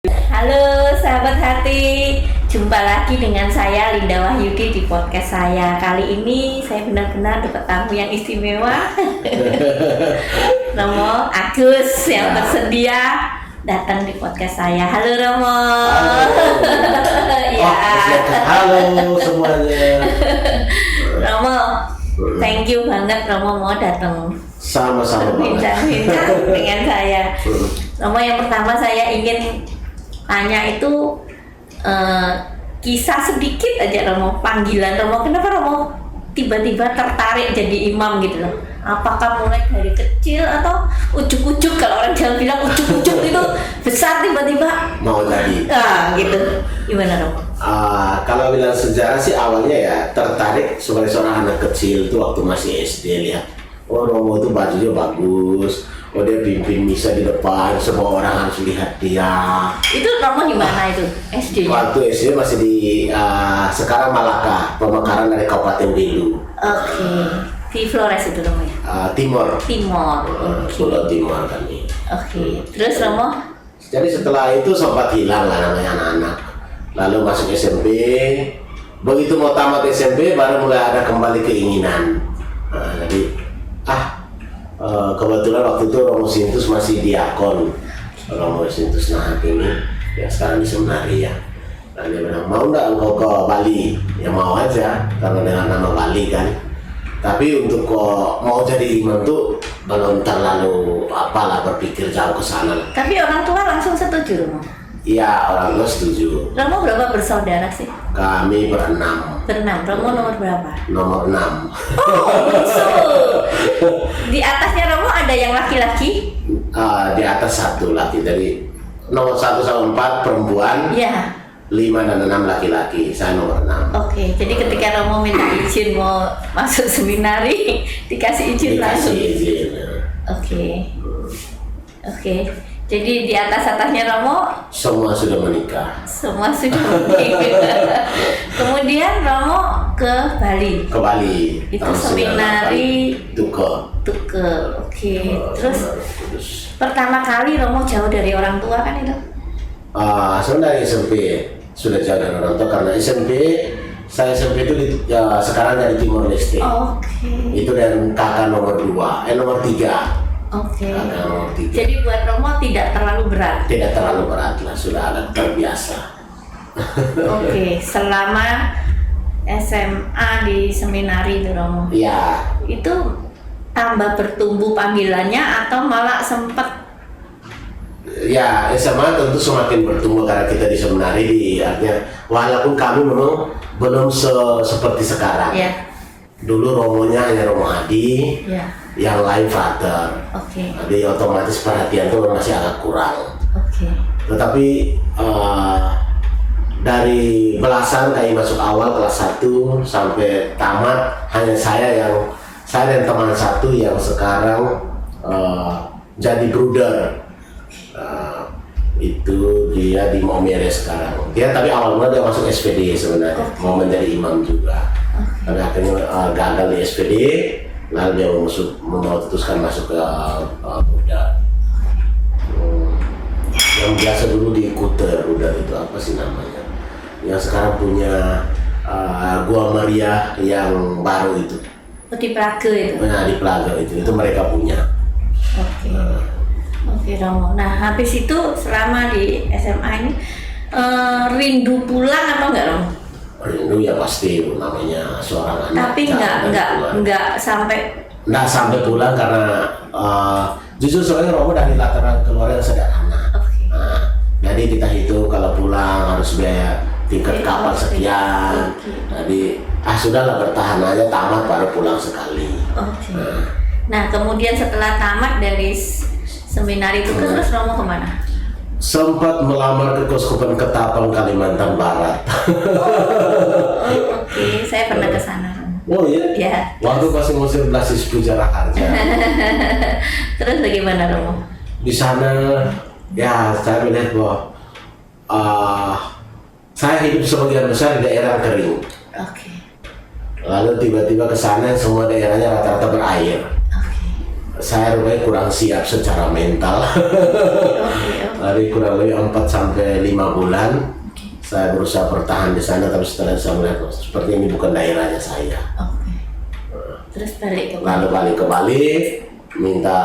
Halo sahabat hati, jumpa lagi dengan saya Linda Wahyudi di podcast saya. Kali ini saya benar-benar dapat tamu yang istimewa. Romo Agus yang bersedia datang di podcast saya. Halo Romo. Halo. Halo semuanya. Romo, thank you banget Romo mau datang Sama-sama banget. bincang-bincang dengan saya. Romo, yang pertama saya ingin tanya itu kisah sedikit aja Romo, panggilan Romo. Kenapa Romo tiba-tiba tertarik jadi imam gitu loh? Apakah mulai dari kecil atau ujuk-ujuk, kalau orang Jawa bilang ujuk-ujuk itu besar tiba-tiba Mau jadi. gitu. Gimana Romo? Kalau bilang sejarah sih awalnya ya tertarik sebagai seorang anak kecil itu waktu masih SD lihat. Oh, Romo itu bajunya bagus. Oh, dia pimpin misa di depan, semua orang harus lihat dia. Itu Romo di mana itu? SD? Waktu SD masih di sekarang Malaka, pemekaran dari Kabupaten Belu. Oke. Di Flores itu Romo ya? Timur. Timur. Oke. Pulau Timur kami. Oke. Terus Romo? Jadi setelah itu sempat hilang lah namanya anak-anak. Lalu masuk SMP. Begitu mau tamat SMP baru mulai ada kembali keinginan. Jadi kebetulan waktu itu Romo Sintus masih diakon. Romo Sintus Nahat ini yang sekarang di seminari ya. Nah, dia bilang, mau nggak engkau ke Bali? Ya mau aja, karena dengan nama Bali kan. Tapi untuk kok mau jadi imam tuh belum terlalu apalah berpikir jauh ke sana. Tapi orang tua langsung setuju Romo? Iya, orang tua setuju. Romo berapa bersaudara sih? Kami berenam. Berenam. Romo nomor berapa? Nomor 6. Oh, bungsu. Di atasnya Romo ada yang laki-laki? Di atas satu laki, dari nomor 1 sampai 4 perempuan, Iya. 5 dan 6 laki-laki. Saya nomor 6. Oke, jadi ketika Romo minta izin mau masuk seminari, dikasih izin Dikasih langsung. izin. Oke. Oke. Jadi di atasnya Romo Semua sudah menikah. semua sudah menikah. Kemudian Romo ke Bali. Ke Bali. Itu tahun seminari 98. Tuke. Tuke. Oke. Terus Kudus. pertama kali Romo jauh dari orang tua kan itu? Sebenarnya SMP sudah jauh dari orang tua karena saya SMP itu sekarang dari Timor Leste. Oke. Itu dan kakak nomor 2, nomor 3. Oke. Kakak nomor 3. Jadi buat Romo tidak terlalu berat. Tidak terlalu berat lah, sudah agak terbiasa. Oke. Selama SMA di seminari itu Romo, Iya, itu tambah bertumbuh panggilannya atau malah sempat? ya SMA tentu semakin bertumbuh karena kita di seminari artinya walaupun kami memang belum seperti sekarang. Ya. Dulu Romonya hanya Romo Adi, Ya. yang lain frater. Oke. Jadi otomatis perhatian itu masih agak kurang. Oke. Tetapi dari belasan kayak masuk awal kelas 1 sampai tamat hanya saya dan teman satu yang sekarang jadi bruder. Itu dia di Maumere sekarang. Dia tapi awalnya dia masuk SPD sebenarnya, mau menjadi imam juga. Tapi akhirnya gagal di SPD, lalu dia memutuskan masuk ke Buddha. Yang biasa dulu di Kuter, Buddha itu apa sih namanya? Yang sekarang punya Gua Maria yang baru itu. Oh, di Praga itu. Nah, di Plaga itu mereka punya. Oke. Oke Romo. Nah habis itu selama di SMA ini rindu pulang atau enggak Romo? Rindu ya pasti namanya seorang anak. Tapi enggak sampai pulang karena jujur soalnya Romo dari latar keluarga yang sederhana. Oke. Jadi kita hitung kalau pulang harus biaya tiket kapal sekian. Jadi sudahlah bertahan aja tamat baru pulang sekali. Oke. Nah kemudian setelah tamat dari seminari itu terus Romo kemana? Sempat melamar ke Keuskupan Ketapang Kalimantan Barat. Oke, saya pernah ke sana. Oh iya? Ya. Waktu masih ngusir Blasis Pujara Harja. Terus bagaimana Romo? Di sana ya saya melihat bahwa saya hidup sebagian besar di daerah kering. Oke. Lalu tiba-tiba ke sana semua daerahnya rata-rata berair. Oke. saya rupanya kurang siap secara mental. Oke. Dari kurang lebih 4 sampai 5 bulan saya berusaha bertahan di sana, tapi setelah saya melihat seperti ini bukan daerahnya saya. Oke. Terus balik ke Lalu balik ke Bali, minta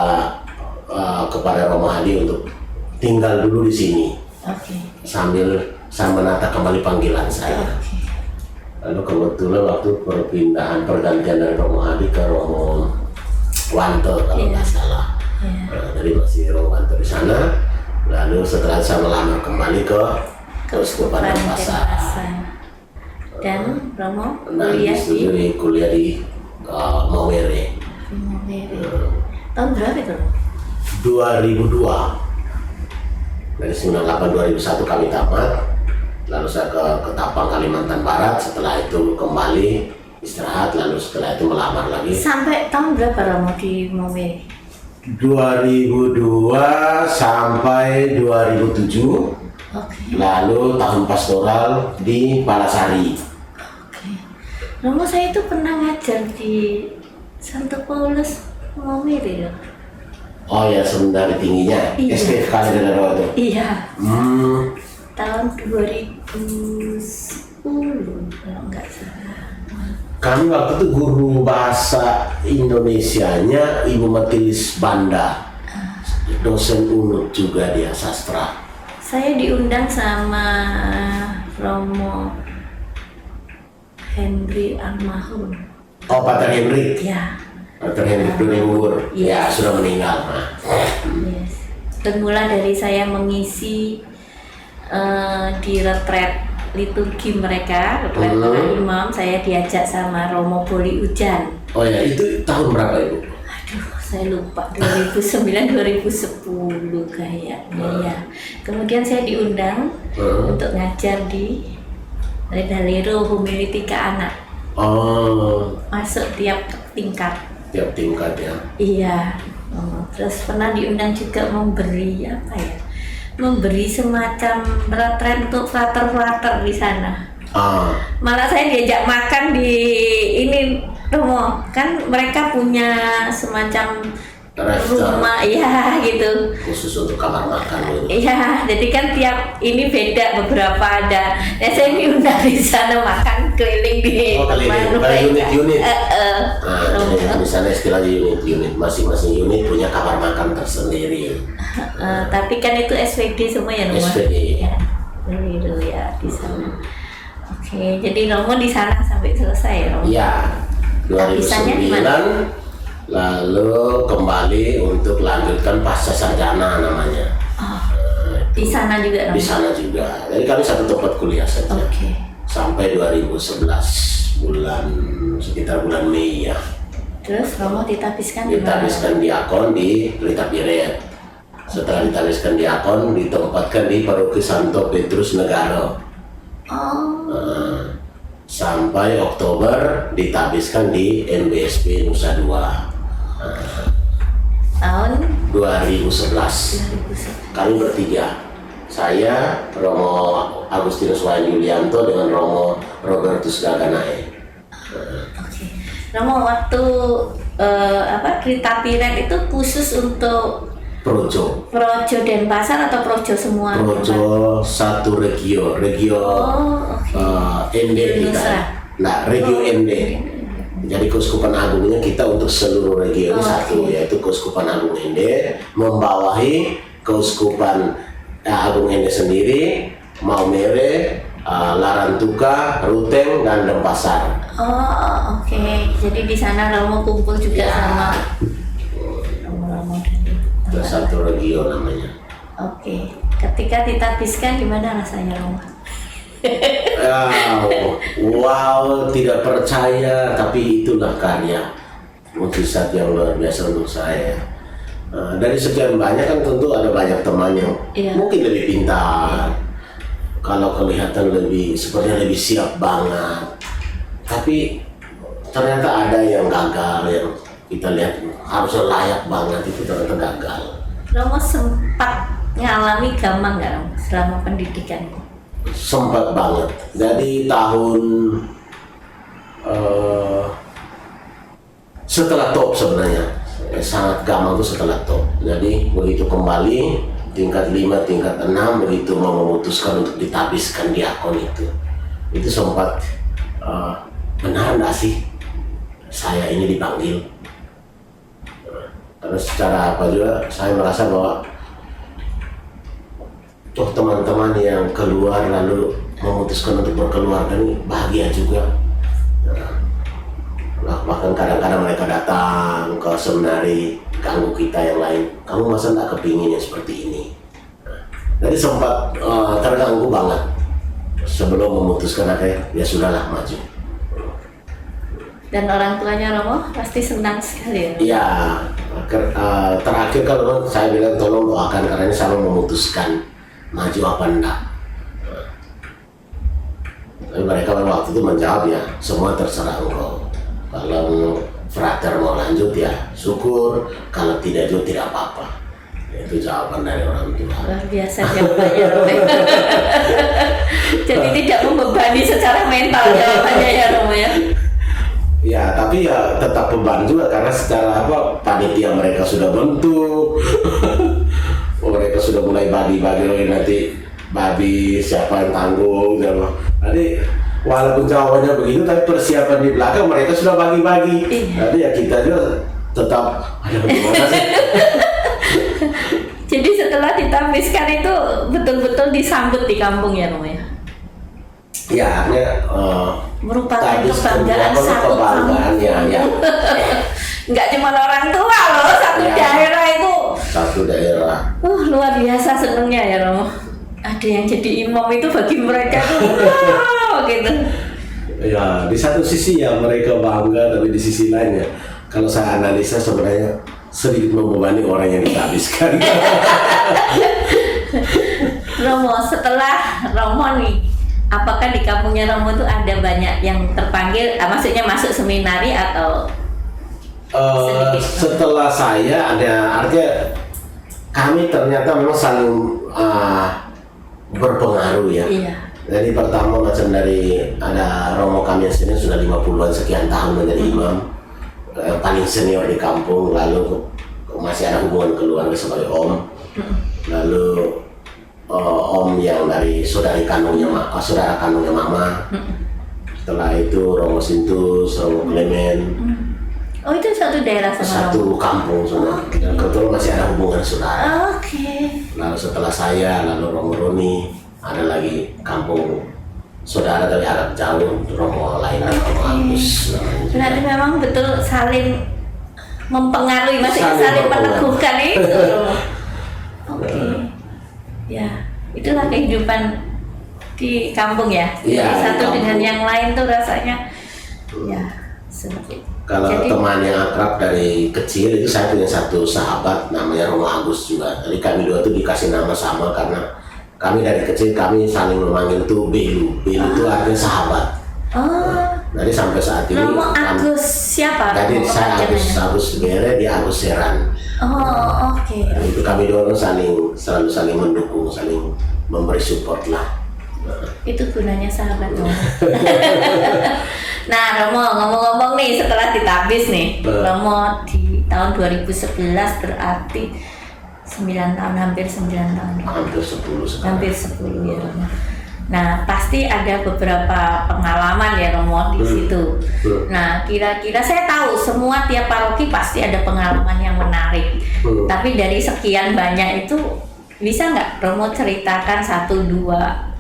kepada Romo Hadi untuk tinggal dulu di sini Oke. sambil saya menata kembali panggilan saya. Oke. Lalu kebetulan waktu pergantian dari Romo Hadi ke Romo Wanto kalau nggak salah. Jadi masih Romo Wanto di sana. Lalu setelah saya melamar kembali ke Keuskupan Denpasar. Dan Romo Nah, kuliah di Maumere. Tahun berapa itu? 2002. Dari 98 2001 kami tamat. Lalu saya ke Ketapang Kalimantan Barat. Setelah itu kembali istirahat. Lalu setelah itu melamar lagi. Sampai tahun berapa Romo di Maumere? 2002 sampai 2007. Oke. Lalu tahun pastoral di Palasari. Oke. Romo, saya itu pernah ngajar di Santo Paulus Maumere ya. Oh ya, seminari tingginya. Iya. SPFK dari itu. Iya. Tahun 2010 kalau nggak salah. Kami waktu itu guru bahasa Indonesianya Ibu Matilis Banda, dosen unut juga dia sastra. Saya diundang sama Romo Henry almarhum. Oh, Pater Henry. Ya. Pater Henry Dunewur. Ya, sudah meninggal. Nah. Yes. Bermula dari saya mengisi di retret liturgi mereka, retret para imam, saya diajak sama Romo Boli Ujan. Oh ya, itu tahun berapa Ibu? Aduh, saya lupa, 2009-2010 kayaknya ya. Kemudian saya diundang untuk ngajar di Redalero Homiletika Anak. Oh, Masuk tiap tingkat. tiap tingkat ya. Iya. Terus pernah diundang juga memberi apa ya? Memberi semacam retret untuk frater-frater di sana. Malah saya diajak makan di ini Romo, kan mereka punya semacam rumah ya gitu, khusus untuk kamar makan. Iya, jadi kan tiap ini beda, beberapa ada. Ya saya diundang di sana makan keliling di unit-unit. Di sana istilahnya unit-unit, masing-masing unit punya kamar makan tersendiri. Tapi kan itu SVD semua ya, Romo? SVD. Ya, itu ya di sana. Oke, jadi Romo di sana sampai selesai, Romo? Iya, 2009. Lalu kembali untuk lanjutkan pasca sarjana namanya. Di sana juga, Romo? Di sana juga. Jadi kami satu tempat kuliah saja. Oke. Sampai 2011 sekitar bulan Mei ya. Terus Romo ditabiskan di mana? Ditabiskan diakon di Pelita Piret. Setelah ditabiskan diakon, ditempatkan di Paroki Santo Petrus Negara. Sampai Oktober ditabiskan di MBSP Nusa Dua. Tahun 2011. Kami bertiga, saya, Romo Agustinus Wahyu Yulianto dengan Romo Robertus Gaganae. Oke. Romo, waktu Pelita Piret itu khusus untuk Projo Denpasar atau Projo semua? Projo satu regio ND kita. Nah, regio ND. Jadi Keuskupan Agungnya kita untuk seluruh regio ini satu, yaitu Keuskupan Agung ND membawahi Keuskupan Agung ND sendiri, Maumere, Larantuka, Ruteng, dan Denpasar. Oke. Jadi di sana Romo kumpul juga sama Romo-Romo dan satu regio namanya. Oke. Ketika ditabiskan gimana rasanya, Romo? Wow, tidak percaya, tapi itulah karya mukjizat yang luar biasa untuk saya. Dari sekian banyak kan tentu ada banyak teman yang mungkin lebih pintar, kalau kelihatan sepertinya lebih siap banget, tapi ternyata ada yang gagal, yang kita lihat harusnya layak banget itu ternyata gagal. Romo sempat ngalami gampang nggak, Romo, selama pendidikan? Sempat banget. Jadi tahun setelah top sebenarnya sangat gampang tuh setelah top. Jadi begitu kembali tingkat 5, tingkat 6, begitu mau memutuskan untuk ditabiskan diakon itu sempat benar nggak sih saya ini dipanggil? Karena secara apa juga saya merasa bahwa toh teman-teman yang keluar lalu memutuskan untuk berkeluarga ini bahagia juga. Nah, bahkan kadang-kadang mereka datang ke seminari ganggu kita yang lain, kamu masa nggak kepingin yang seperti ini? Jadi sempat terganggu banget sebelum memutuskan akhirnya ya sudahlah maju. Dan orang tuanya Romo pasti senang sekali ya? Iya, terakhir kalau saya bilang tolong doakan karena ini saya memutuskan maju apa enggak. Tapi mereka pada waktu itu menjawab ya semua terserah engkau. Kalau frater mau lanjut ya syukur, kalau tidak juga tidak apa-apa. Itu jawaban dari orang tua. Luar biasa jawabannya Romo. Jadi tidak membebani secara mental jawabannya ya Romo ya? Ya, tapi ya tetap beban juga karena secara apa panitia mereka sudah bentuk, mereka sudah mulai bagi-bagi nanti babi siapa yang tanggung, siapa. Jadi walaupun jawabannya begitu, tapi persiapan di belakang mereka sudah bagi-bagi. Jadi ya kita juga tetap ada bagaimana sih? Jadi setelah ditabiskan itu betul-betul disambut di kampung ya Romo ya? Ya, akhirnya Merupakan tabis kebanggaan kedua, satu kebanggaan ya. Nggak cuma orang tua loh, satu Ya. daerah itu. Satu daerah. Luar biasa senengnya ya Romo. Ada yang jadi imam itu bagi mereka tuh wow, gitu. Ya, di satu sisi ya mereka bangga, tapi di sisi lainnya kalau saya analisa sebenarnya sedikit membebani orang yang ditabiskan. Romo, setelah Romo nih, apakah di kampungnya Romo tuh ada banyak yang terpanggil, maksudnya masuk seminari atau sedikit? Setelah saya ada artinya kami ternyata memang saling berpengaruh ya. Iya. Jadi pertama macam dari ada Romo kami yang sini sudah 50-an sekian tahun menjadi imam, yang paling senior di kampung, lalu masih ada hubungan keluarga sebagai om, lalu om yang dari saudara kandungnya mama. Setelah itu Romo Sintus, Romo Clement. Oh itu satu daerah sama Satu kampung semua. Dan kebetulan masih ada hubungan saudara. Oke. Lalu setelah saya, lalu Romo Roni, ada lagi kampung saudara dari Arab jauh, Romo lain, Romo Agus. Berarti memang betul saling mempengaruhi, maksudnya Saling saling berpengaruh. meneguhkan itu. Oke. Ya, itulah kehidupan di kampung ya. Iya, Jadi di satu kampung. dengan yang lain tuh rasanya ya seperti itu. Kalau Jadi- teman yang akrab dari kecil itu saya punya satu sahabat namanya Romo Agus juga. Jadi kami dua tuh dikasih nama sama karena kami dari kecil kami saling memanggil tuh Belu. Belu itu artinya sahabat. Oh, Jadi sampai saat ini Romo kami- Agus siapa? Tadi Romo saya panjangannya? Agus Bere, dia Agus Seran. Oh, oke. Nah, itu kami dua selalu saling mendukung, saling memberi support lah. Itu gunanya sahabat Romo. Nah Romo, ngomong-ngomong nih setelah ditabis nih, Romo di tahun 2011 berarti 9 tahun, hampir 9 tahun. Hampir 10 sekarang. Hampir 10 ya Romo. Nah pasti ada beberapa pengalaman ya Romo di situ. Nah kira-kira saya tahu semua tiap paroki pasti ada pengalaman yang menarik. Tapi dari sekian banyak itu bisa nggak Romo ceritakan 1-2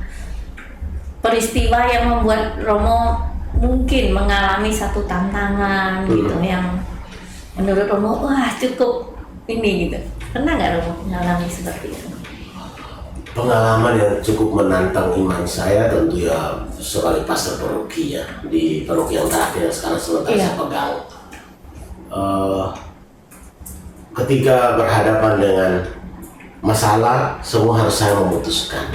peristiwa yang membuat Romo mungkin mengalami satu tantangan gitu yang menurut Romo wah cukup ini gitu. Pernah nggak Romo mengalami seperti itu? Pengalaman yang cukup menantang iman saya tentu ya sebagai pastor paroki ya di paroki yang terakhir yang sekarang sementara Iya. saya pegang. Ketika berhadapan dengan masalah, semua harus saya memutuskan.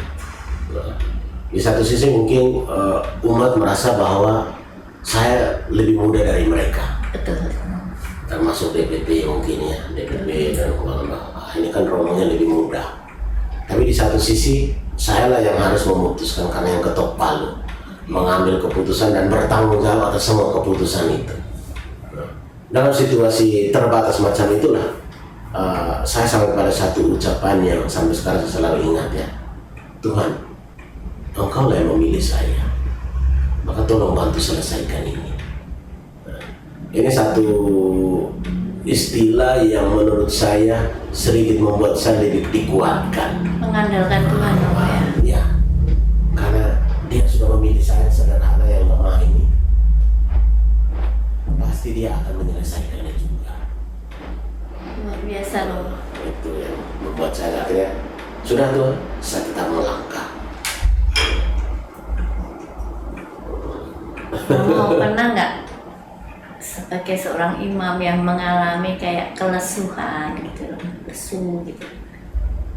Di satu sisi mungkin umat merasa bahwa saya lebih muda dari mereka, Betul. termasuk DPP mungkin ya, DPP dan ini kan romonya lebih muda. Tapi di satu sisi saya lah yang harus memutuskan karena yang ketok palu, mengambil keputusan dan bertanggung jawab atas semua keputusan itu. dalam situasi terbatas macam itulah, saya sampai pada satu ucapan yang sampai sekarang saya selalu ingat ya. Tuhan, Engkau lah yang memilih saya, maka tolong bantu selesaikan ini. Ini satu istilah yang menurut saya sedikit membuat saya lebih dikuatkan. Mengandalkan Tuhan Romo ya. Ya, karena Dia sudah memilih saya sederhana yang lemah ini, pasti Dia akan menyelesaikannya juga. Luar biasa Romo. Itu yang membuat saya akhirnya sudah Tuhan, saya tetap melangkah. Romo pernah nggak sebagai seorang imam yang mengalami kayak kelesuhan gitu, lesu gitu?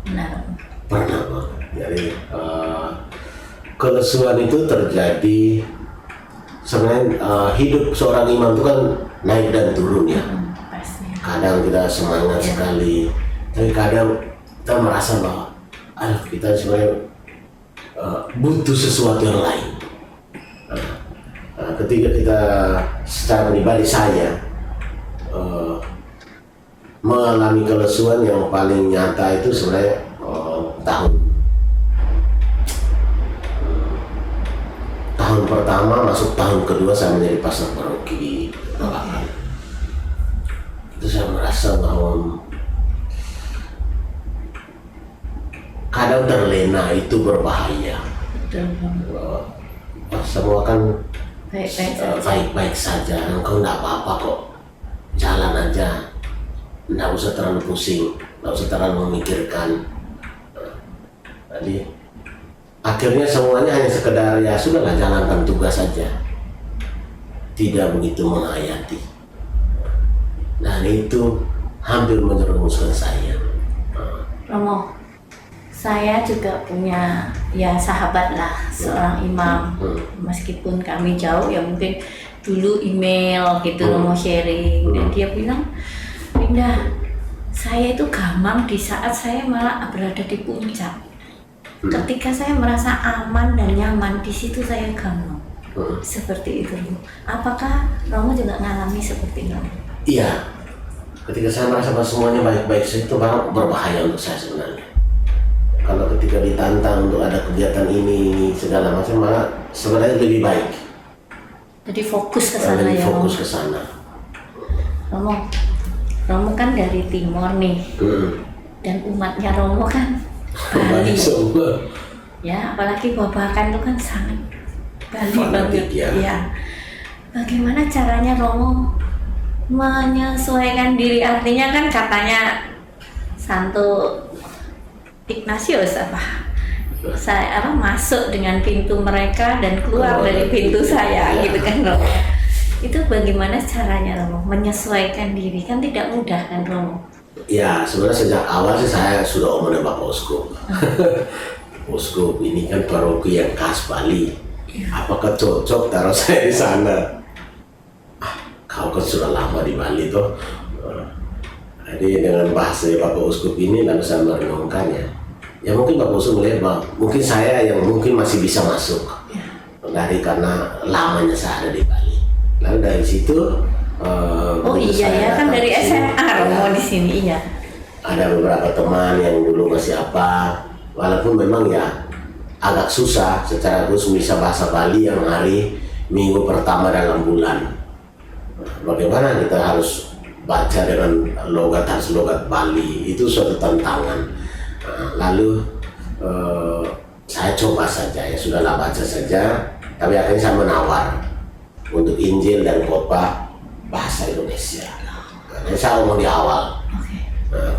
Benar. Pernah Bang. Jadi kelesuan itu terjadi sebenarnya, hidup seorang imam itu kan naik dan turun ya. Pasti. Kadang kita semangat sekali, tapi kadang kita merasa bahwa aduh, kita sebenarnya butuh sesuatu yang lain. Ketika kita secara pribadi saya mengalami kelesuan yang paling nyata itu sebenarnya tahun pertama masuk tahun kedua saya menjadi pastor paroki Babakan. Itu saya merasa bahwa kadang terlena itu berbahaya. Betul. Semua kan Baik-baik saja. baik-baik saja, engkau enggak apa-apa kok, jalan aja, enggak usah terlalu pusing, enggak usah terlalu memikirkan. Jadi akhirnya semuanya hanya sekedar ya sudahlah, jalankan tugas saja, tidak begitu menghayati. Dan itu hampir menjerumuskan saya. Romo, saya juga punya ya sahabat lah, seorang imam. Meskipun kami jauh ya, mungkin dulu email gitu Romo sharing, dan dia bilang, Linda, saya itu gamang di saat saya malah berada di puncak. Ketika saya merasa aman dan nyaman, di situ saya gamang. Seperti itu Romo. Apakah Romo juga mengalami seperti itu? Iya, ketika saya merasa bahwa semuanya baik-baik saja, itu baru berbahaya untuk saya sebenarnya. Kalau ketika ditantang untuk ada kegiatan ini segala macam, malah sebenarnya lebih baik. Jadi fokus ke sana Lebih ya fokus Romo. ke sana. Romo kan dari timur nih, dan umatnya Romo kan Bali. Banyak semua. Ya, apalagi Babakan itu kan sangat Bali Fanatik, banget. ya. Ya. Bagaimana caranya Romo menyesuaikan diri? Artinya kan katanya Santo Ignatius saya masuk dengan pintu mereka dan keluar dari pintu saya, ya. gitu kan Romo. Itu bagaimana caranya Romo menyesuaikan diri? Kan tidak mudah kan Romo. Ya, sebenarnya sejak awal sih saya sudah omongin Bapak Uskup. Uskup ini kan paroki yang khas Bali. Apakah cocok taruh saya di sana? Kau kan sudah lama di Bali toh. Jadi dengan bahasa Bapak Uskup ini lalu saya merenungkannya. Ya mungkin Bapak Uskup melihat bahwa mungkin saya yang mungkin masih bisa masuk dari karena lamanya saya ada di Bali. Lalu dari situ Oh iya ya, kan dari SMA Romo di sini iya. ada beberapa teman yang dulu masih walaupun memang ya agak susah secara khusus bisa bahasa Bali yang hari minggu pertama dalam bulan. Bagaimana kita harus baca dengan harus logat Bali, itu suatu tantangan. Lalu saya coba saja, ya sudahlah baca saja, tapi akhirnya saya menawar untuk Injil dan khotbah bahasa Indonesia. Nah, saya ngomong di awal,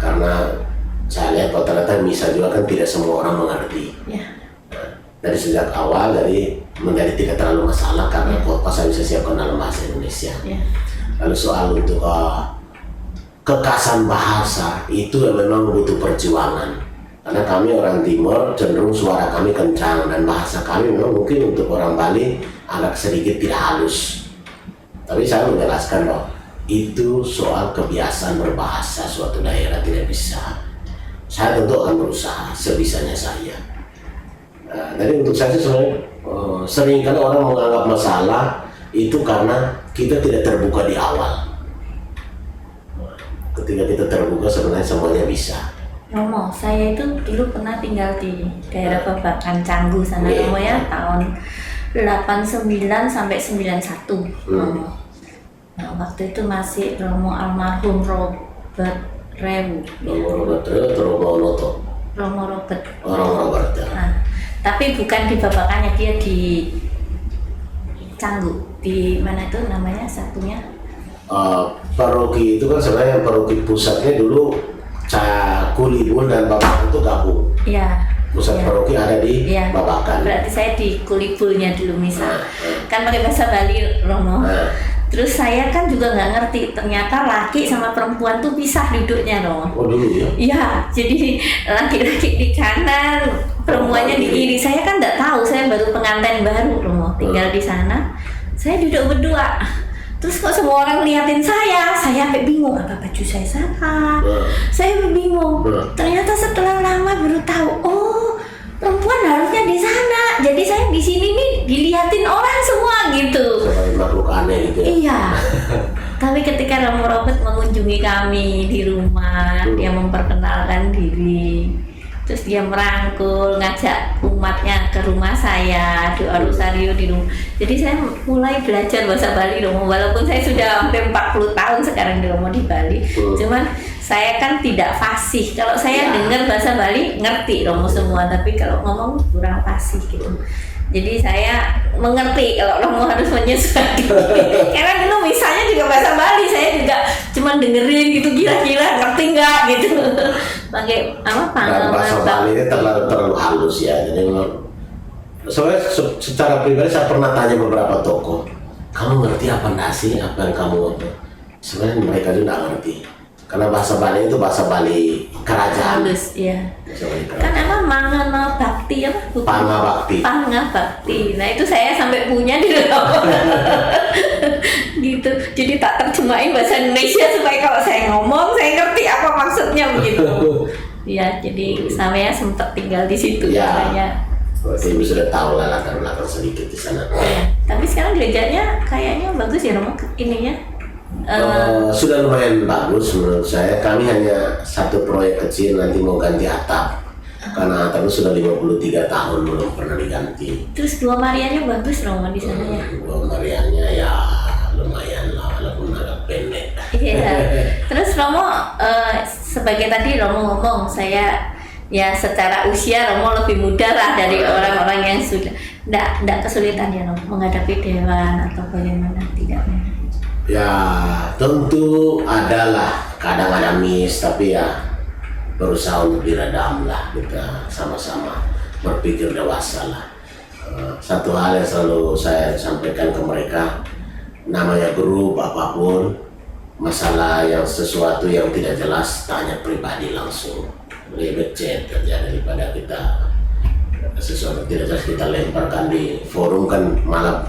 karena saya lihat ternyata misa juga kan tidak semua orang mengerti. Dari sejak awal menjadi tidak terlalu masalah karena khotbah saya bisa siapkan dalam bahasa Indonesia. Lalu soal untuk kekasan bahasa itu memang butuh perjuangan, karena kami orang Timur cenderung suara kami kencang dan bahasa kami memang mungkin untuk orang Bali agak sedikit tidak halus. Tapi saya menjelaskan bahwa itu soal kebiasaan berbahasa suatu daerah, tidak bisa. Saya tentu akan berusaha sebisanya saya. Jadi untuk saya sebenarnya seringkali orang menganggap masalah itu karena kita tidak terbuka di awal. ketika kita terbuka sebenarnya semuanya bisa. Romo, saya itu dulu pernah tinggal di daerah Babakan Canggu sana Romo ya, tahun 89 sampai 91 Romo. Nah, waktu itu masih Romo almarhum Robert Rewu. Romo Robert Rewu atau Romo Noto? Romo Robert. Orang Robert ya. Nah, tapi bukan di Babakannya, dia di Canggu. Di mana itu namanya satunya? Paroki itu kan sebenarnya paroki pusatnya dulu Kulibun dan Babakan itu gabung. Iya. Pusat paroki ada di Babakan. Berarti saya di Kulibulnya dulu misal. Kan pakai bahasa Bali Romo. Terus saya kan juga nggak ngerti ternyata laki sama perempuan tuh pisah duduknya Romo. Oh dulu ya? Iya, jadi laki-laki di kanan, perempuannya di kiri. Saya kan nggak tahu, saya baru pengantin baru Romo, tinggal di sana. Saya duduk berdua. Terus kok semua orang liatin saya sampai bingung, apa baju saya salah? Saya bingung. Ternyata setelah lama baru tahu, oh perempuan harusnya di sana. Jadi saya di sini nih diliatin orang semua gitu. Sebagai makhluk aneh gitu ya? Iya. Tapi ketika Romo Robert mengunjungi kami di rumah, dia memperkenalkan diri. Terus dia merangkul, ngajak umatnya ke rumah saya, doa rosario di rumah. Jadi saya mulai belajar bahasa Bali Romo, walaupun saya sudah hampir 40 tahun sekarang di Romo di Bali. Cuman saya kan tidak fasih. Kalau saya dengar bahasa Bali ngerti Romo semua, tapi kalau ngomong kurang fasih gitu. Jadi saya mengerti kalau Romo harus menyesuaikan. Karena dulu misalnya juga bahasa Bali, saya juga cuma dengerin gitu, gila-gila ngerti nggak gitu. Pakai apa Dan bahasa Bali ini terlalu halus ya. Jadi soalnya secara pribadi saya pernah tanya beberapa tokoh, kamu ngerti apa enggak sih apa yang kamu ngomong? Sebenarnya mereka juga nggak ngerti. Karena bahasa Bali itu bahasa Bali kerajaan. Halus, iya. Kan emang mangana bakti apa? Panga bakti. Panga bakti. Nah itu saya sampai punya di dalam. Gitu. Jadi tak terjemahin bahasa Indonesia supaya kalau saya ngomong saya ngerti apa maksudnya begitu. Iya, jadi saya sempat tinggal di situ ya. Berarti ibu sudah tahu lah latar belakang sedikit di sana. Ya. Tapi sekarang gerejanya kayaknya bagus ya Romo ininya. Sudah lumayan bagus menurut saya. Kami hanya satu proyek kecil, nanti mau ganti atap karena atapnya sudah 53 tahun belum pernah diganti. Terus dua Marianya bagus Romo di sana ya? Dua Marianya ya lumayan lah walaupun agak pendek. Iya. Terus Romo sebagai tadi Romo ngomong saya ya secara usia Romo lebih muda lah dari orang-orang yang sudah tidak kesulitan ya Romo menghadapi dewan atau bagaimana tidaknya. Ya tentu adalah kadang ada miss, tapi ya berusaha untuk diredam lah, kita sama-sama berpikir dewasa lah. Satu hal yang selalu saya sampaikan ke mereka, namanya grup apapun, masalah yang sesuatu yang tidak jelas tanya pribadi langsung, lebih chat aja daripada kita sesuatu tidak jelas kita lemparkan di forum kan malah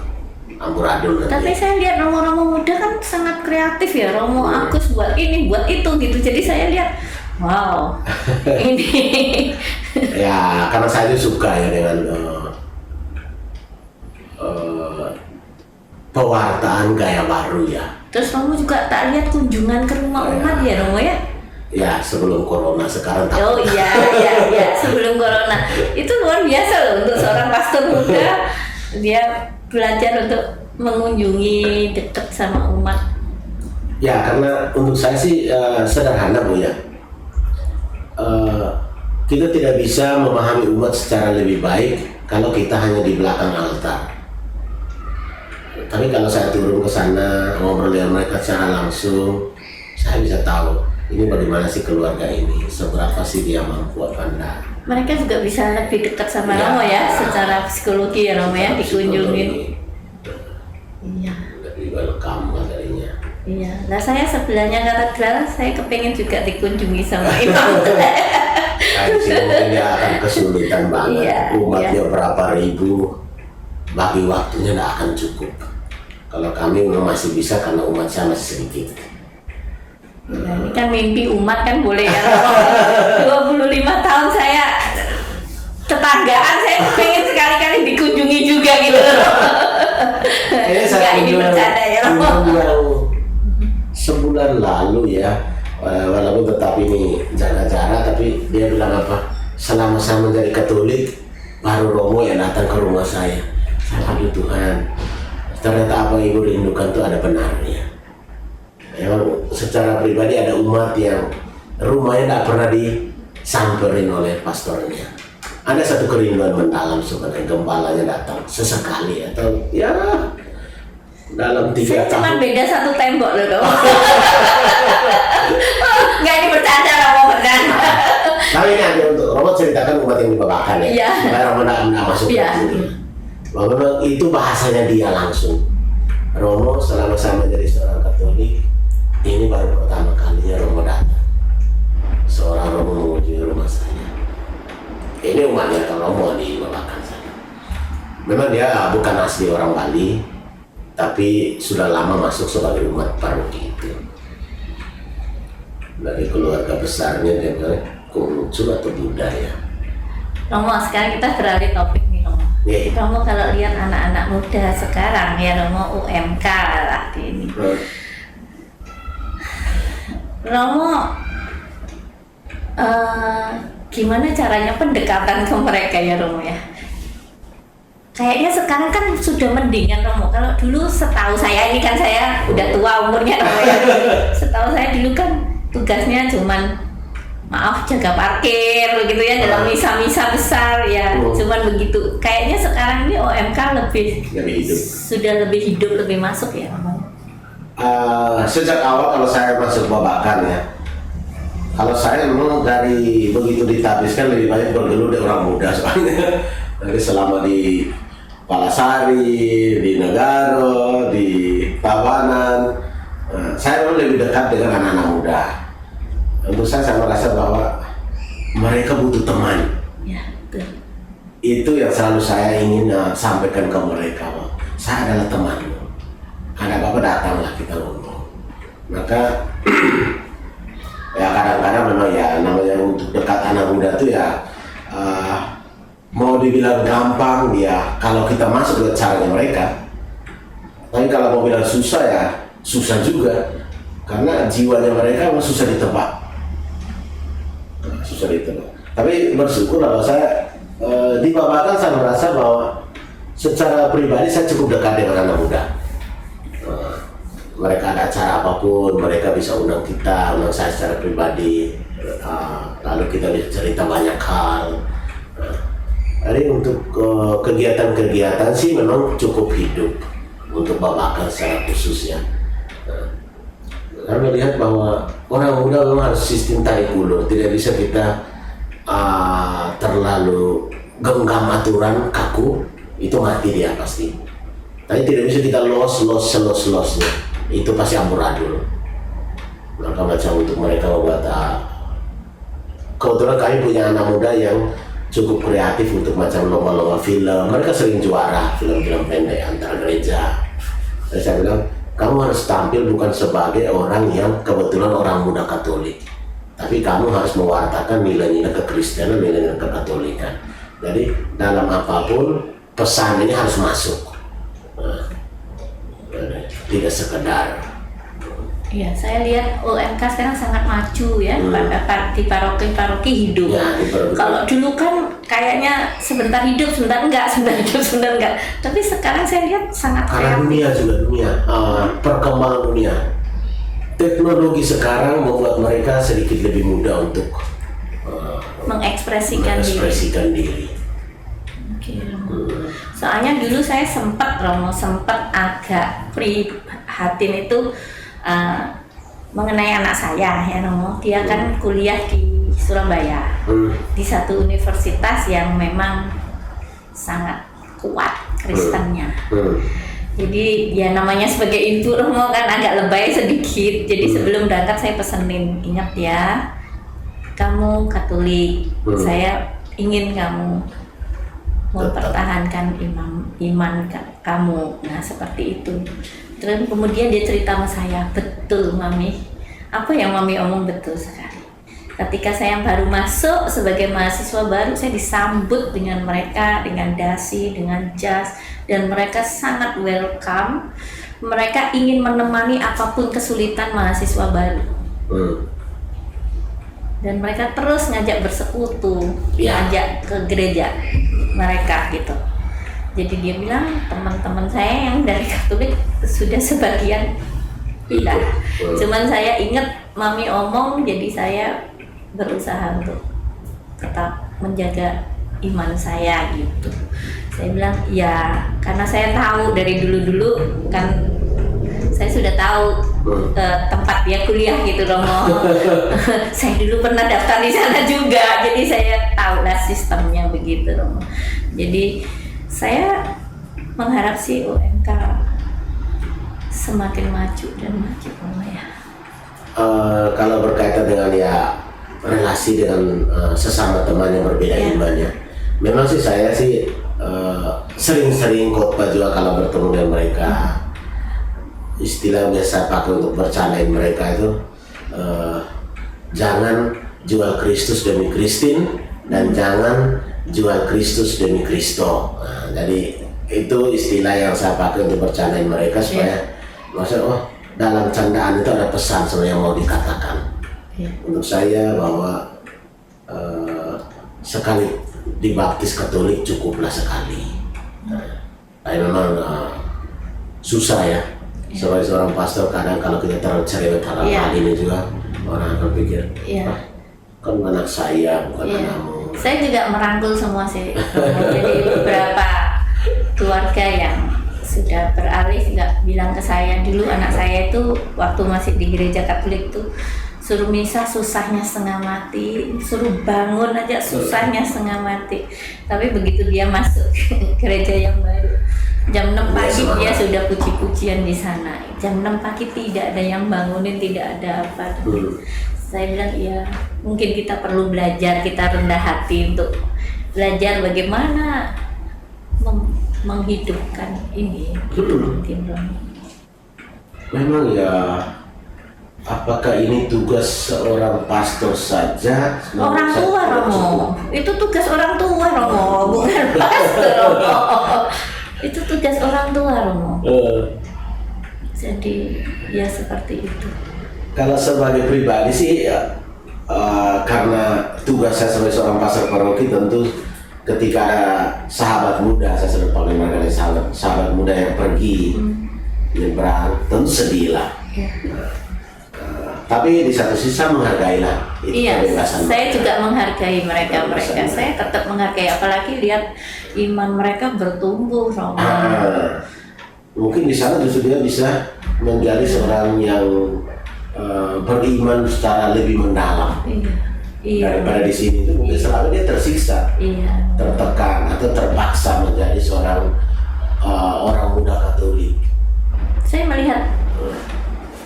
amburadul. Tapi saya lihat Romo-Romo muda kan sangat kreatif ya, Romo Agus buat ini, buat itu gitu. Jadi saya lihat, wow, ini. Ya, karena saya suka ya dengan pewartaan gaya baru ya. Terus Romo juga tak lihat kunjungan ke rumah umat ya Romo ya? Ya sebelum corona, sekarang tak. Oh iya, sebelum corona. Itu luar biasa loh untuk seorang pastor muda, dia belajar untuk mengunjungi dekat sama umat. Ya karena untuk saya sih sederhana Bu ya. Kita tidak bisa memahami umat secara lebih baik kalau kita hanya di belakang altar. Tapi kalau saya turun ke sana ngobrol dengan mereka secara langsung, saya bisa tahu ini bagaimana sih keluarga ini, seberapa sih dia mampu apa enggak. Mereka juga bisa lebih dekat sama Romo ya, secara psikologi ya Romo ya, dikunjungin. Iya. Lebih welcome materinya. Iya. Nah saya sebelahnya katedral, saya kepengen juga dikunjungi sama imam. Di sini mungkin dia akan kesulitan banget. Umatnya berapa ribu, bagi waktunya tidak akan cukup. Kalau kami memang masih bisa karena umat saya masih sedikit. Nah, ini kan mimpi umat kan boleh ya. 25 tahun saya tetanggaan, saya pengen sekali-kali dikunjungi juga gitu. Ini bercanda ya. Sebulan lalu ya, walaupun tetap ini jaga jarak, tapi dia bilang apa, selama saya menjadi Katolik baru Romo yang datang ke rumah saya. Aduh Tuhan, ternyata apa yang ibu rindukan itu ada benarnya. Memang secara pribadi ada umat yang rumahnya tidak pernah disamperin oleh pastornya. Ada satu kerinduan mendalam sebenarnya, gembalanya datang sesekali atau ya dalam 3 Saya tahun. cuma beda satu tembok loh dong. Nggak, ini bercanda, Romo bercanda. Tapi ini ada untuk Romo ceritakan umat yang dibabakan ya. Iya. Supaya Romo tidak masuk ke Iya. situ. Bahwa memang itu bahasanya dia langsung. Romo selama saya menjadi seorang Katolik, ini baru pertama kalinya Romo datang. Seorang Romo mengunjungi rumah saya. Ini umatnya kalau Romo dibabakan saya. Memang dia bukan asli orang Bali, tapi sudah lama masuk sebagai umat paroki itu. Dari keluarga besarnya dia bilang Konghucu atau Buddha ya. Romo, sekarang kita beralih topik nih Romo. Iya. Romo kalau lihat anak-anak muda sekarang ya Romo, UMK lah di ini. Romo, gimana caranya pendekatan ke mereka ya Romo ya? Kayaknya sekarang kan sudah mendingan Romo. Kalau dulu setahu saya, ini kan saya udah tua umurnya Romo ya. Setahu saya dulu kan tugasnya cuman maaf jaga parkir gitu ya dalam misa-misa besar ya. Cuman begitu. Kayaknya sekarang ini OMK lebih hidup. sudah lebih hidup, lebih masuk ya Romo. Sejak awal kalau saya masuk babakan ya, kalau saya memang dari begitu ditabiskan lebih banyak bergelut dari orang muda soalnya. Dari selama di Palasari, di Negaro, di Tabanan, saya memang lebih dekat dengan anak-anak muda. Untuk saya merasa bahwa mereka butuh teman. Ya, betul. Itu yang selalu saya ingin sampaikan ke mereka. Saya adalah temanmu. Ada apa-apa datanglah kita ngomong. Maka ya kadang-kadang memang ya namanya untuk dekat anak muda itu ya mau dibilang gampang ya kalau kita masuk ke caranya mereka. Tapi kalau mau bilang susah ya susah juga karena jiwanya mereka memang susah ditebak. Susah ditebak. Tapi bersyukur kalau saya di Babakan saya merasa bahwa secara pribadi saya cukup dekat dengan anak muda. Mereka ada acara apapun, mereka bisa undang kita, undang saya secara pribadi, lalu kita bisa cerita banyak hal. Jadi untuk kegiatan-kegiatan sih memang cukup hidup untuk Babakan secara khusus ya. Karena melihat bahwa orang muda memang harus sistem tarik ulur, tidak bisa kita terlalu genggam aturan kaku, itu mati dia pasti. Tapi tidak bisa kita los-losnya. Itu pasti amburadul. Maka macam untuk mereka membuat kebetulan kami punya anak muda yang cukup kreatif untuk macam lomba-lomba film. Mereka sering juara film-film pendek antar gereja. Jadi saya bilang, kamu harus tampil bukan sebagai orang yang kebetulan orang muda Katolik, tapi kamu harus mewartakan nilai-nilai kekristenan, nilai-nilai kekatolikan. Jadi dalam apapun pesan ini harus masuk. Tidak sekedar. Iya, saya lihat UMK sekarang sangat maju ya, di paroki-paroki hidup. Ya, kalau dulu kan kayaknya sebentar hidup, sebentar enggak, sebentar hidup, sebentar enggak. Tapi sekarang saya lihat sangat karena dunia, perkembangan dunia. Teknologi sekarang membuat mereka sedikit lebih mudah untuk mengekspresikan diri. Oke. Soalnya dulu saya sempat agak prihatin itu mengenai anak saya ya Romo. Dia kan kuliah di Surabaya di satu universitas yang memang sangat kuat Kristennya. Jadi ya namanya sebagai ibu Romo kan agak lebay sedikit. Jadi sebelum berangkat saya pesenin, ingat ya, kamu Katolik, saya ingin kamu mempertahankan iman kamu. Nah seperti itu. Terus kemudian dia cerita sama saya, betul Mami, apa yang Mami omong betul sekali. Ketika saya baru masuk sebagai mahasiswa baru, saya disambut dengan mereka, dengan dasi, dengan jas, dan mereka sangat welcome. Mereka ingin menemani apapun kesulitan mahasiswa baru. dan mereka terus ngajak bersekutu, Ya. ngajak ke gereja mereka gitu. Jadi dia bilang teman-teman saya yang dari Katolik sudah sebagian pindah. Cuman saya ingat mami omong, jadi saya berusaha untuk tetap menjaga iman saya gitu. Saya bilang ya karena saya tahu dari dulu-dulu kan, saya sudah tahu tempat dia kuliah gitu Romo. Saya dulu pernah daftar di sana juga, jadi saya tahu lah sistemnya begitu Romo. Jadi saya mengharap si UMK semakin maju dan maju Romo ya. Kalau berkaitan dengan ya relasi dengan sesama teman yang berbeda Ya. imannya, memang sih saya sih sering-sering khotbah juga kalau bertemu dengan mereka. Istilah biasa pakai untuk bercandain mereka itu jangan jual Kristus demi Kristin dan jangan jual Kristus demi Kristo. Nah, jadi itu istilah yang saya pakai untuk bercandain mereka supaya maksudnya oh dalam candaan itu ada pesan sebenarnya yang mau dikatakan. Untuk saya bahwa sekali dibaptis Katolik cukuplah sekali. Tapi memang susah ya. Sebagai seorang pastor kadang kalau kita terlalu cerewet hal ini juga orang akan pikir kan anak saya bukan anakmu. Saya juga merangkul semua sih. Jadi beberapa keluarga yang sudah beralih nggak bilang ke saya dulu, anak saya itu waktu masih di gereja Katolik tuh suruh misa susahnya setengah mati, suruh bangun aja susahnya setengah mati. Tapi begitu dia masuk gereja yang baru, jam 6 pagi dia sudah puji-pujian di sana. Jam 6 pagi tidak ada yang bangunin, tidak ada apa. Saya bilang ya mungkin kita perlu belajar, kita rendah hati untuk belajar bagaimana menghidupkan ini. Mungkin memang ya, apakah ini tugas seorang pastor saja? orang tua Romo, itu tugas orang tua Romo, bukan pastor Romo. Itu tugas orang tua Romo. Jadi ya seperti itu. Kalau sebagai pribadi sih karena tugas saya sebagai seorang pastor paroki tentu ketika ada sahabat muda, saya sering panggil mereka sahabat muda yang pergi nyebrang, tentu sedih lah. Tapi di satu sisi saya menghargai lah kebebasan saya mereka. juga menghargai mereka. Saya tetap menghargai, apalagi lihat iman mereka bertumbuh Romo. Mungkin di sana justru dia bisa menjadi seorang yang beriman secara lebih mendalam daripada di sini. Itu mungkin selalu dia tersiksa, tertekan atau terpaksa menjadi seorang orang muda Katolik. Saya melihat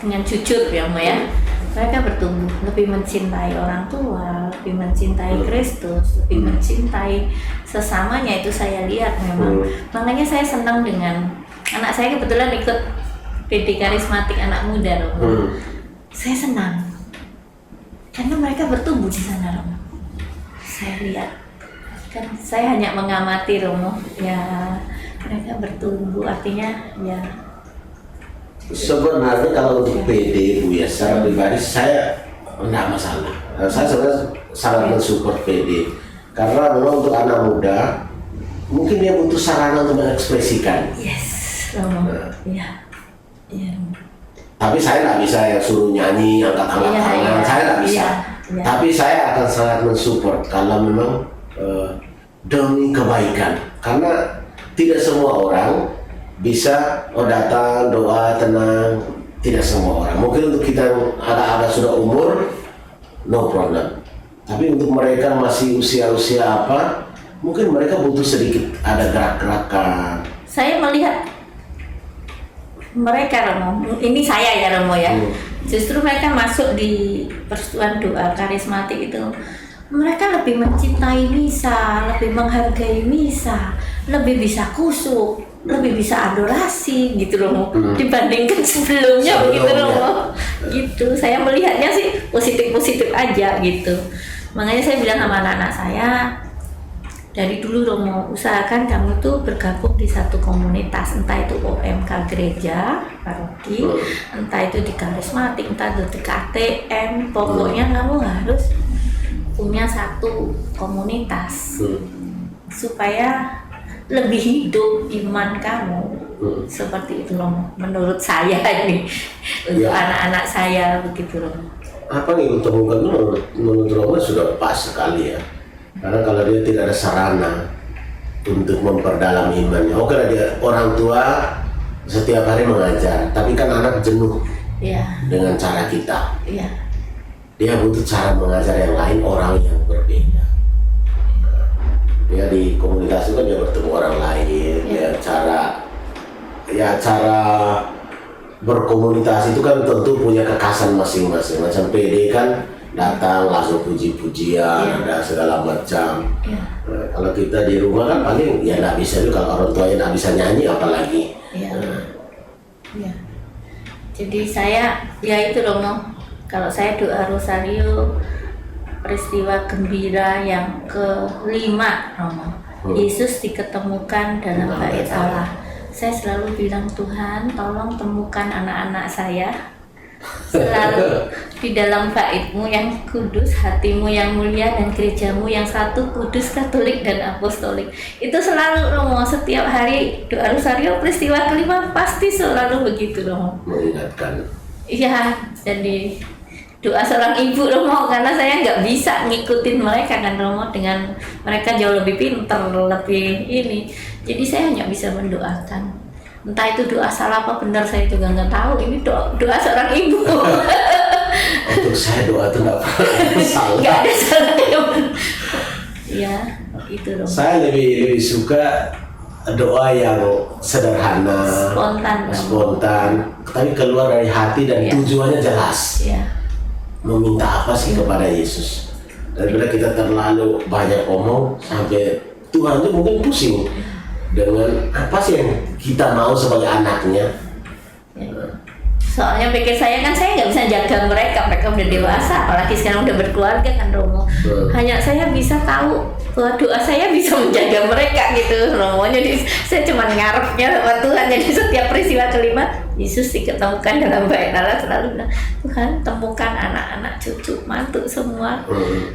dengan jujur ya Mo ya, mereka bertumbuh, lebih mencintai orang tua, lebih mencintai Kristus, lebih mencintai sesamanya. Itu saya lihat memang. Makanya saya senang dengan anak saya, kebetulan ikut PD Karismatik anak muda Romo. Saya senang karena mereka bertumbuh di sana Romo. Saya lihat kan, saya hanya mengamati Romo ya, mereka bertumbuh, artinya ya. Sebenarnya kalau untuk PD Bu ya, secara pribadi saya enggak masalah. Saya sebenarnya sangat mensupport PD karena memang untuk anak muda mungkin dia butuh sarana untuk mengekspresikan. Yes, Romo. Iya. Tapi saya nggak bisa ya suruh nyanyi, angkat tangan, saya nggak bisa. Tapi saya akan sangat mensupport kalau memang demi kebaikan, karena tidak semua orang bisa datang doa tenang, tidak semua orang. Mungkin untuk kita yang ada sudah umur, no problem. Tapi untuk mereka masih usia-usia apa, mungkin mereka butuh sedikit ada gerak-gerakan. Saya melihat mereka Romo, ini saya ya Romo ya, justru mereka masuk di persekutuan doa karismatik itu, mereka lebih mencintai misa, lebih menghargai misa, lebih bisa kusuk, lebih bisa adorasi gitu Romo, dibandingkan sebelumnya begitu Romo. Gitu, saya melihatnya sih positif-positif aja gitu. Makanya saya bilang sama anak-anak saya, dari dulu Romo, usahakan kamu tuh bergabung di satu komunitas, entah itu OMK gereja, paroki, entah itu di karismatik, entah itu di KTM, pokoknya kamu harus punya satu komunitas Hmm. supaya lebih hidup iman kamu. Seperti itu Romo, menurut saya ini untuk Ya. anak-anak saya begitu Romo. Apa yang ikut temukan itu menurut Roma sudah pas sekali ya. Karena kalau dia tidak ada sarana untuk memperdalam imannya. Oke lah, dia orang tua setiap hari mengajar, tapi kan anak jenuh Iya, dengan cara kita. iya, Dia butuh cara mengajar yang lain, orang yang berbeda. Dia di komunitas itu kan dia bertemu orang lain, cara berkomunikasi itu kan tentu punya kekhasan masing-masing. Macam PD kan datang langsung puji-pujian, ada segala macam. iya, Nah, kalau kita di rumah kan paling ya nggak bisa juga, kalau orang tuanya nggak bisa nyanyi apalagi. iya, iya. Jadi saya ya itu Romo, kalau saya doa rosario peristiwa gembira yang kelima Romo, Yesus diketemukan dalam bait Allah. Saya selalu bilang, Tuhan tolong temukan anak-anak saya selalu di dalam bait-Mu yang kudus, hati-Mu yang mulia, dan gereja-Mu yang satu, kudus, katolik, dan apostolik. Itu selalu Romo, setiap hari doa rosario peristiwa kelima pasti selalu begitu Romo. Mengingatkan. Iya, jadi doa seorang ibu Romo, karena saya nggak bisa ngikutin mereka kan Romo, dengan mereka jauh lebih pintar, lebih ini. Jadi saya hanya bisa mendoakan. Entah itu doa salah apa benar saya juga nggak tahu. Ini doa seorang ibu. Untuk saya doa itu nggak pernah salah. Nggak ada salahnya. Ya, itu Romo. Saya lebih suka doa yang sederhana, Spontan. tapi keluar dari hati dan Iya. tujuannya jelas. Ya, Meminta apa sih kepada Yesus? Daripada kita terlalu banyak omong sampai Tuhan itu mungkin pusing dengan apa sih yang kita mau sebagai anaknya. soalnya pikir saya kan saya nggak bisa jaga mereka udah dewasa, apalagi sekarang udah berkeluarga kan Romo. Hanya saya bisa tahu bahwa doa saya bisa menjaga mereka gitu Romo. Jadi saya cuma ngarepnya sama Tuhan. Jadi setiap peristiwa kelima Yesus diketemukan dalam bait Allah, selalu bilang, Tuhan temukan anak-anak, cucu, mantu semua,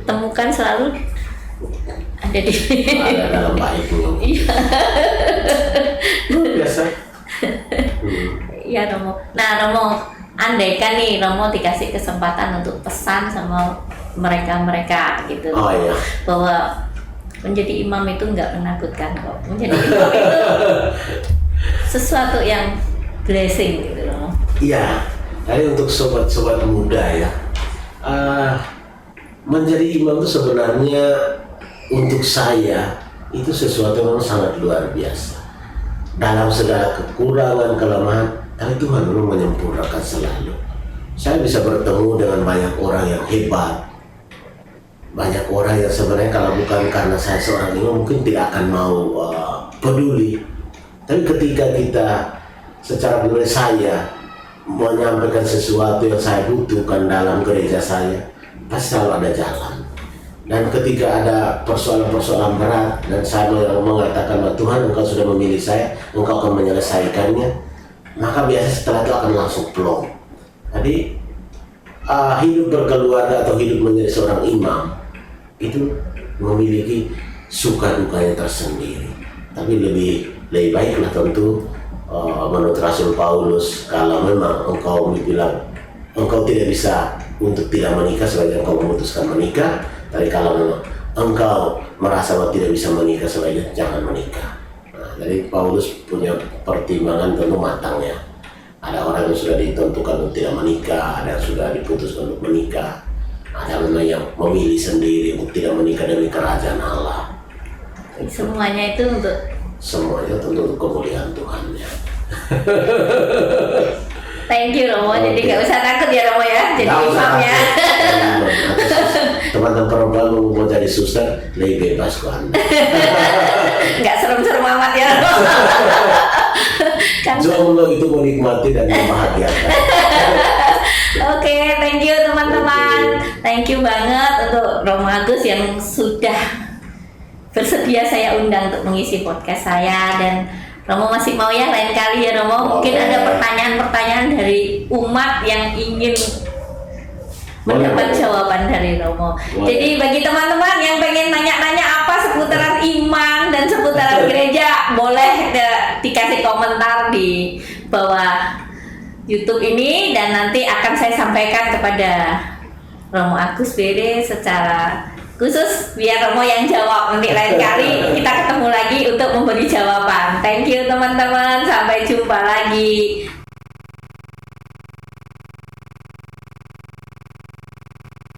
temukan selalu ada di Ada dalam baikmu. Iya. Luar biasa. Iya Romo. Nah Romo, andaikan nih Romo dikasih kesempatan untuk pesan sama mereka gitu, Oh iya. bahwa menjadi imam itu nggak menakutkan kok. Menjadi imam itu sesuatu yang blessing gitu Romo. Iya. Jadi untuk sobat-sobat muda ya, menjadi imam itu sebenarnya untuk saya itu sesuatu yang sangat luar biasa. Dalam segala kekurangan, kelemahan, tapi Tuhan memang menyempurnakan selalu. Saya bisa bertemu dengan banyak orang yang hebat, banyak orang yang sebenarnya kalau bukan karena saya seorang imam mungkin tidak akan mau peduli. Tapi ketika kita secara pribadi saya menyampaikan sesuatu yang saya butuhkan dalam gereja saya, pasti selalu ada jalan. Dan ketika ada persoalan-persoalan berat dan saya mengatakan bahwa Tuhan, Engkau sudah memilih saya, Engkau akan menyelesaikannya, maka biasanya setelah itu akan langsung plong. Jadi hidup berkeluarga atau hidup menjadi seorang imam itu memiliki suka dukanya tersendiri. Tapi lebih baiklah tentu menurut Rasul Paulus, kalau memang engkau dibilang engkau tidak bisa untuk tidak menikah sebagai engkau memutuskan menikah. Tapi kalau memang engkau merasa bahwa tidak bisa menikah, sebaiknya jangan menikah. Nah, jadi Paulus punya pertimbangan tentu matang ya. Ada orang yang sudah ditentukan untuk tidak menikah, ada yang sudah diputuskan untuk menikah, ada memang yang memilih sendiri untuk tidak menikah demi kerajaan Allah. Semuanya itu untuk Semuanya tentu untuk kemuliaan Tuhan ya. thank you Romo. Jadi Oke. nggak usah takut ya Romo ya, jadi Nggak usah imam ya. takut. Teman-teman perempuan mau jadi suster lebih bebas kok Anda. Nggak serem-serem amat ya Romo. Kan. Jomblo itu menikmati dan membahagiakan. Oke, thank you teman-teman. Thank you banget untuk Romo Agus yang sudah bersedia saya undang untuk mengisi podcast saya, dan Romo masih mau ya lain kali ya Romo. Mungkin Oke. ada pertanyaan-pertanyaan dari umat yang ingin mendapat boleh. jawaban dari Romo. Boleh. Jadi bagi teman-teman yang pengen nanya-nanya apa seputaran iman dan seputaran gereja, boleh dikasih komentar di bawah YouTube ini dan nanti akan saya sampaikan kepada Romo Agus BD secara khusus biar Romo yang jawab. Nanti lain kali kita ketemu lagi untuk memberi jawaban. Thank you teman-teman, sampai jumpa lagi.